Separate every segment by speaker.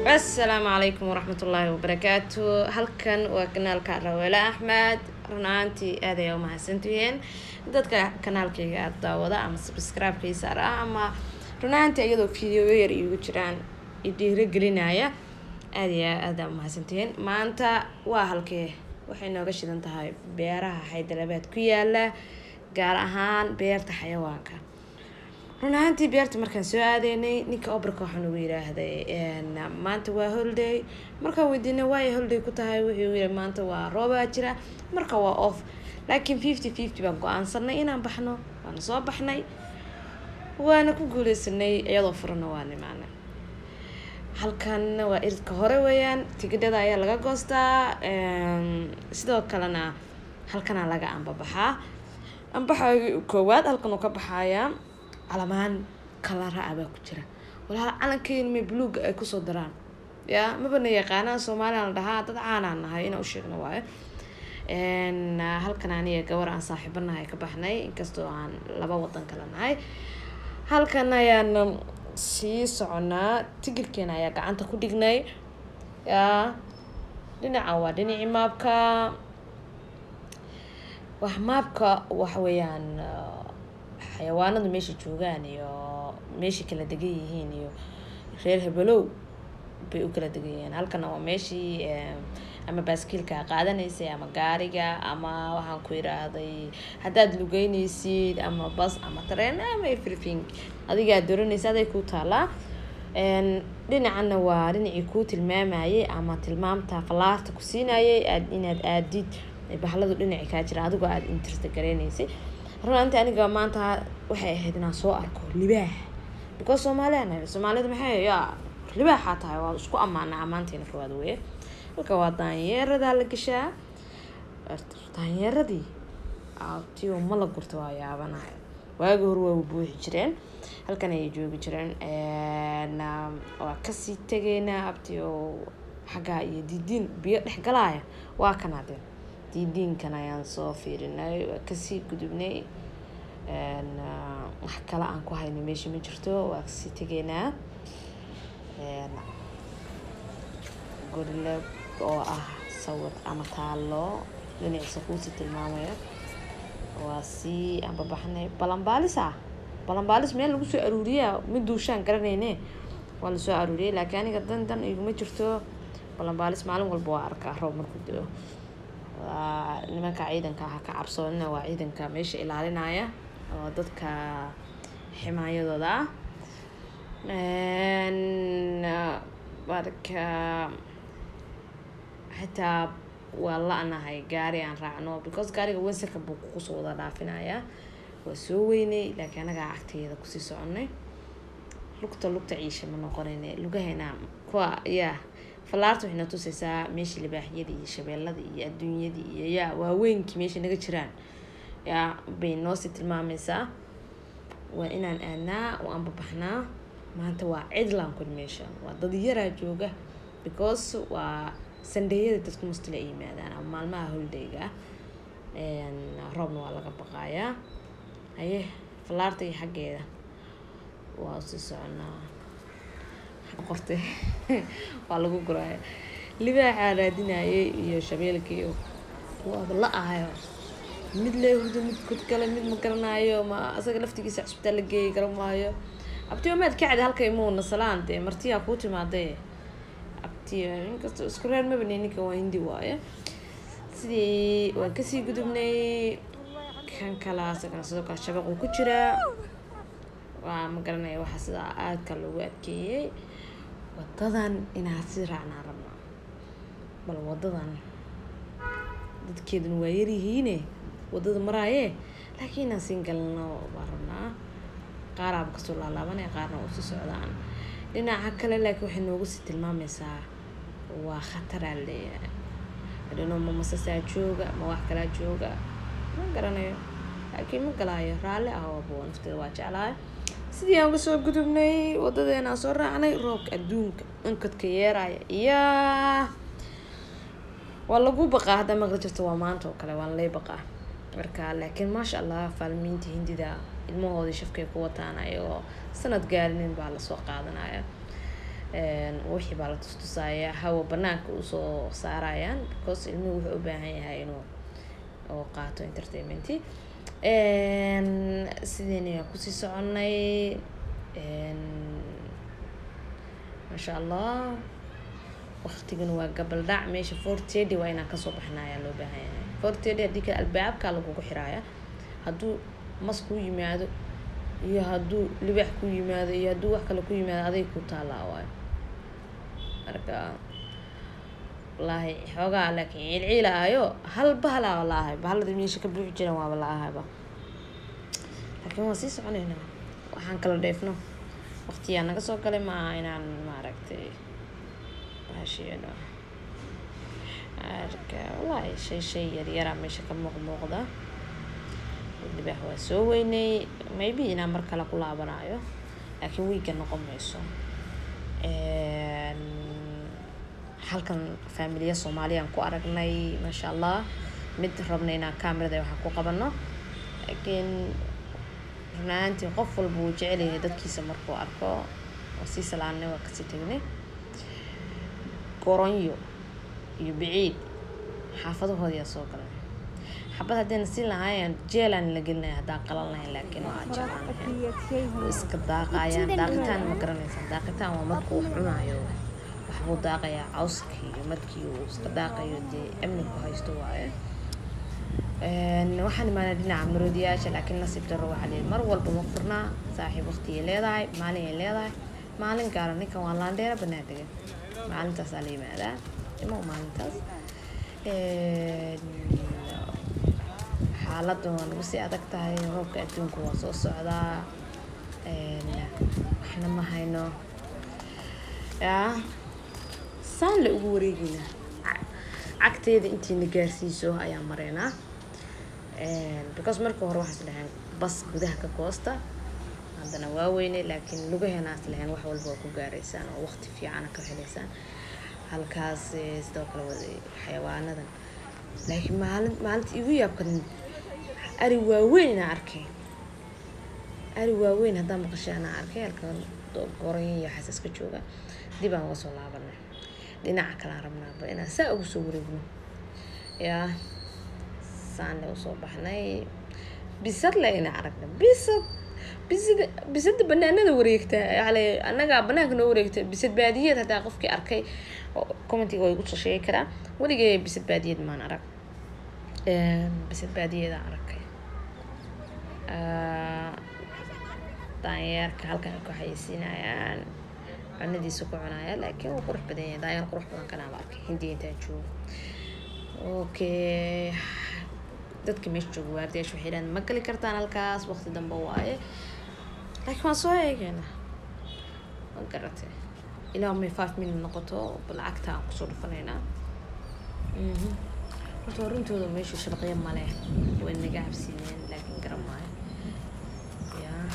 Speaker 1: السلام عليكم ورحمة الله وبركاته. halkan waa kanaalka Rawela Ahmed. runaaantii aad ay u mahadsantihiin dadka kanaalkayga aad daawada ama subscribe-kiisa ama runaantii iyadoo video yar igu jiraan idhiira gelinaya aad iyo aad u mahadsantihiin. maanta waa halkee waxay nooga shidan tahay beeraha Xaydalabaad ku yaala, gaar ahaan beerta xayawaanka. runaaantii beerta markaan soo aadeynay ninka obarka waxaan ugu yiraahday maanta waa holiday. markaan weydiinay waa holiday ku tahay wuxuu yiri maanta waa rooba jira, marka waa off, laakiin 50-50 baan go'aansanay inaan baxno. waan soo baxnay waana ku guuleysanay iyadoo furana waa nimaana. halkan waa iridka hore weeyaan, tigidhada ayaa laga goostaa, sidoo kalena halkana laga ambabaxaa. koowaad halkan uu ka baxayaa calamaan kala raacba ku jira. walaal calankeena me buluug ay ku soo daraan ya mabana yaqaanaan Soomaaliya la dhahaa, dad caan aan nahay inaan u sheegno waaye. halkan aniga gabar aan saaxiibanahay ka baxnay, inkastoo aan laba wadan kala nahay. halkan ayaan sii soconaa, tigirkeena ayaa gacanta ku dhignay ya. dhinaca waa dhinacii maabka. maabka wax weeyaan xayawaanadu meesha joogaan iyo meesha kala degan yihiin iyo reer Hebelow bay u kala degan yihiin. halkana waa meeshii ama baaskiilka qaadanaysa ama gaariga ama waxaan ku yiraahday haddaad lugeynaysid ama bus ama tareen ama everything adiga dooranaysa aday ku taalaa. dhinacana waa dhinacii ku tilmaamayay ama tilmaamta falaarta ku siinayay inaad aadid bahladu dhinaci ka jira adigoo aad interest gareynaysid. runtii aniga maanta waxay ahayd inaan soo arko libaax, because Soomaalida maxay libaaxa tahay waa isku amaanteena koowaad weeye. halka waa daanyeerada la gashaa. daanyeeradii tiyo ma la gurto waa yaabanahay. waagi hore waa buuxi jireen, halkan ay joogi jireen. waa kasii tageynaa abtiyo xagaa iyo diidin biyo dhex galaya waa kanaadeen. diidinkan ayaan soo fiirinay, waa kasii gudubnay. wax kale aan ku hayno meesha ma jirto, waa kasii tageynaa. guriga oo ah sawir ama taalo dhinaciisa kuusi tilmaamaya waa sii amba baxnay. balanbaalis meel lagu soo aruuriyaa mid duushaan garanayne waa la soo aruuriyay, laakiin aniga dan iguma jirto. balanbaalis maalin walba waa arkaa roob markuu da'o. nimanka ciidanka ka cabsoonina waa ciidanka meesha ilaalinaya oo dadka ximaayadooda barka xitaa waa la'nahay gaari aan raacno, because gaariga wasirka buu ku soo wada dhaafinaya. waa soo weynay laakiin anaga agteeda ku sii soconay. lugta ciisha ma noqonayne lugaheena kuwa falaarta waxay tusaysaa meeshii libaaxyadii iyo shabeelladii iyo adduunyadii iyo waaweynkii meesha naga jiraan bay noo sii tilmaamaysaa. waa inaan aadnaa oo aan baxnaa. maanta waa cidlaan ku meesha, waa dad yaraa jooga, because waa Sunday-yada dadku mustila ay yimaadaan ama maalmaha holiday-ga. roobna waa laga baqayaa. falaarta iyo xaggeeda waa sii soconaa. qortay waa lagu guraya. libaaxa raadinayay iyo shabeelkii waa la ahayo mid lee hurdo mid kale mid ma garanayo, ma asaga laftigiisa cusbitaal la geeyay garamaayo. abtiyo maad ka cad halka imuuna salaante martiya ku timaaday. abtiyo inkastoo isku reer ma bani ninka waa hindi waaye. sidii waan kasii gudubnay. kan kala asagana sidoo kale shabaqu ku jira. waa ma garanayo waxa sida aadka loogu adkeeyay. wadadan inaad si raacnaa rabnaa, bal wadadan dadkeeduna waa yaryihiine wadada maraaye, laakiin aan siin galno waa rabnaa. qaaraaba kasoo laalaabanaya, qaarna u sii socdaan dhinaca kale, laakiin waxay noogu sii tilmaamaysaa waa khataraa leeyahay. hadhano ma masasaa jooga ma wax kalaa jooga ma garanayo, laakiin ma galaayo raalli ah oo nafteeda waa jeclahay. sidii aan uga soo gudubnay wadadeena aan soo raacnay. roobka adduunka inkadka yeeraya waa lagu baqaa. hadda maqli jirto waa maanta oo kale waan lay baqaa marka. laakiin maasha Allah faalmiinta hindida ilmahoodii shafkay ku wataan ayagoo sanad gaarinin baa la soo qaadanaya. wixii baa la tustusaya hawa banaanka usoo saarayaan because ilmuhu wuxuu u baahan yahay inuu oo qaato entertainmenti sideen ayaan kusii soconay masha allah waqtigan waa gabal dhac meesha 4:30 waa inaan kasoo baxnaa loo baahan yahay 4:30 haddii kale albaabka lagugu xiraaya hadduu mas ku yimaado iyo hadduu libax ku yimaado iyo hadduu wax kale ku yimaado aday ku taalaa waayo marka wallaahi xoogaa laakiin ciilciilaayo hal bahalaa wallaahi bahalada meesha ka buuxi jiraan waaba la ahayba laakiin waan sii soconaynaa waxaan kala dheefno waqtiyaa naga soo galay maaha inaan maaragtay bahashiino marka wallaahi shay yaryaraa meesha ka muuqda libax waa soo weynay maybe inaan mar kale ku laabanayo laakiin wiiga noqon mayso halkan familiya Soomaaliyan ku aragnay masha Allah mid rabnay inaan kaamirada waxa ku qabano laakiin runtii qof walba uu jecel yahay dadkiisa markuu arko oo si salaanay waa kasi tagnay Goronyo iyo Biciid xaafadahooda soo galay xabad hadeen si lahaayeen jeelan la gelnay hadaa qalan lahayn laakiin waa jiraan iska daaqayaan daaqtaan ma garanaysan daaqtaan waa markuu cunaayo waxuu daaqayaa cawskii markii uu iska daaqayo dee amnigu haysto waaye waxaan imaanay dhinaca maroodiyaasha laakiin nasiib darro waxaa leeyahay mar walba ma furnaa saaxiib waqti ay leedahay maalin ay leedahay maalin gaara ninkan waa laandheera banaadiga maalintaas la yimaadaa ima maalintaas xaaladdu waa nagu sii adag tahay roobka adduunku waa soo socdaa waxna ma hayno yaa saan la ugu wareegaynaa cagteeda intiina gaarsiiso ayaa mareynaa because marka hore waxaas dhahaan bas gudaha ka koosta haddana waa weynay laakiin lugaheenaas lahayn wax walba waa ku gaaraysaan oo waqti fiican ka helaysaan halkaas sidoo kale xayawaanadan laakiin maalinta igu yaabkan ari waaweyn arkay ari waaweyn haddaan maqashaan arkay halkan goran iyo xasaska jooga dib aan uga soo laabanay dhinaca kale rabnaaba inaan saa ugu soo wareegno yaa saanle usoo baxnay bisad layna aragna bisad banaanada wareegta yani annaga banaanka noo wareegta bisad baadiyeed hadaa qofkii arkay commentiga way igu soo sheegi karaa weligay bisad baadiyeed maan arag bisad baadiyeed aan arkay daanyeerka halkan ku xayeysiinayaan cunadiisa ku cunaya laakiin wuu qurux badan yahay daanyeer qurux badan kana la arkay hindi intaan joogo okay dadka meesha jooga waardiyaasha waxay yidhahdeen ma gali kartaan halkaas waqti dambe waaye laakiin waan soo eegaynaa ma garatay ilaa may 5 minute noqoto lacagta aan kusoo dhufanaynaa horta runtooda meesha shabaqyo male way naga cabsiiyeen laakiin garan maayo yaa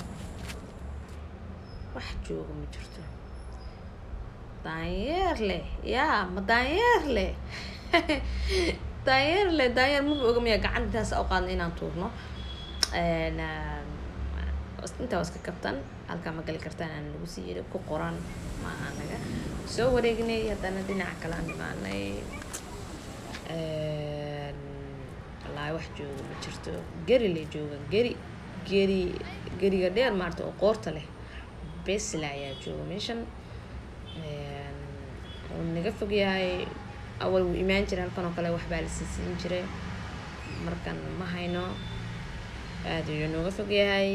Speaker 1: wax jooga ma jirto daanyeer leh yaa ma daanyeer leh daanyeer ma oga miya gacantaas u qaadna inaan tuurno intaa iska kabtan halkaa ma gali kartaan aan lagu sii yiri ku qoran ma anaga soo wareegnay haddana dhinaca kale aan imaanay wallaahi wax jooga ma jirto geri le jooga geriga dheer maarta oo qoorta leh besla ayaa jooga meeshan uu naga fog yahay awal wuu imaan jiray halkan oo kale waxbaa la siin jiray markan ma hayno aad ayuu nooga fog yahay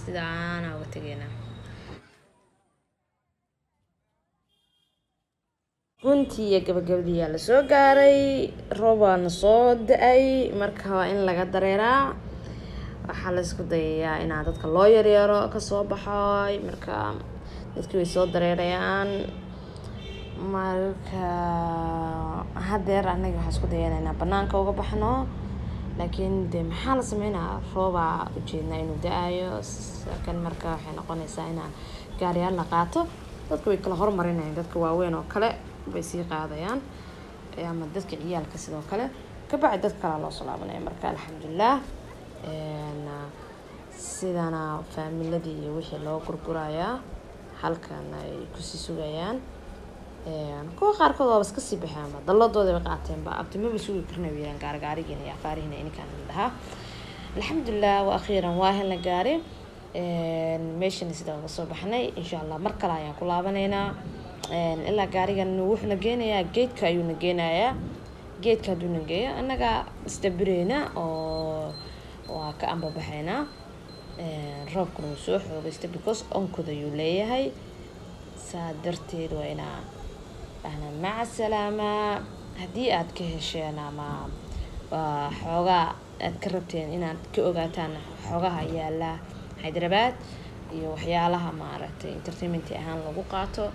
Speaker 1: sidaan uga tegaynaa runtii iyo gabagabadii la soo gaaray roob waana soo da-ay marka waa in laga dareeraa waxaa la isku dayayaa inaa dadka loo yaryaro kasoo baxay marka dadkii way soo dareerayaan marka hadeer anaga waxaan isku dayaynaa inaan banaanka uga baxno laakiin dee maxaa la sameynaa roobaa ujeednaa inuu da-ayo kan marka waxay noqonaysaa inaan gaariyaal la qaato dadka way kala hormarinayaan dadka waaweyn oo kale bay sii qaadayaan ama dadka ciyaalka sidoo kale kabacdi dad kale loo soo laabanaya marka alxamdulilah sidana faamiladii iyo wixii loo gurgurayaa halkan ay kusii sugayaan kuwa qaarkood waa iska sii baxeen ama dalladooda bay qaateen ba abtimaba sugi karnaa wiilan gaarigiina iyo afaarihiina ininkaan dhahaa alxamdulilah wa akhiiran waa helna gaari meeshana sida uga soo baxnay insha allah mar kale ayaan ku laabanaynaa ilaa gaarigan wuxuuna geenayaa geedka ayuuna geenayaa geedka haduuna geeyo annaga isdabireyna oo waa ka ambabaxaynaa roobkuna wuu soo xoogaysta because onkooda ayuu leeyahay saa darteed waa inaa ahna maca salaama haddii aad ka hesheen ama xoogaa aad ka rabteen inaad ka ogaataan xoogaha yaala Hyderabad iyo waxyaalaha maaragtay entertainment ahaan lagu qaato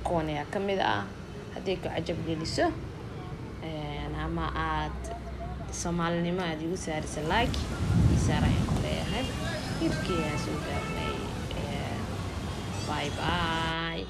Speaker 1: kuwan ayaa ka mid ah haddii ku cajab geliso ama aad Soomaalinimo aad igu saarisa like isaar ayaan ku leeyahay hirkiyaa soo gaarnay bye bye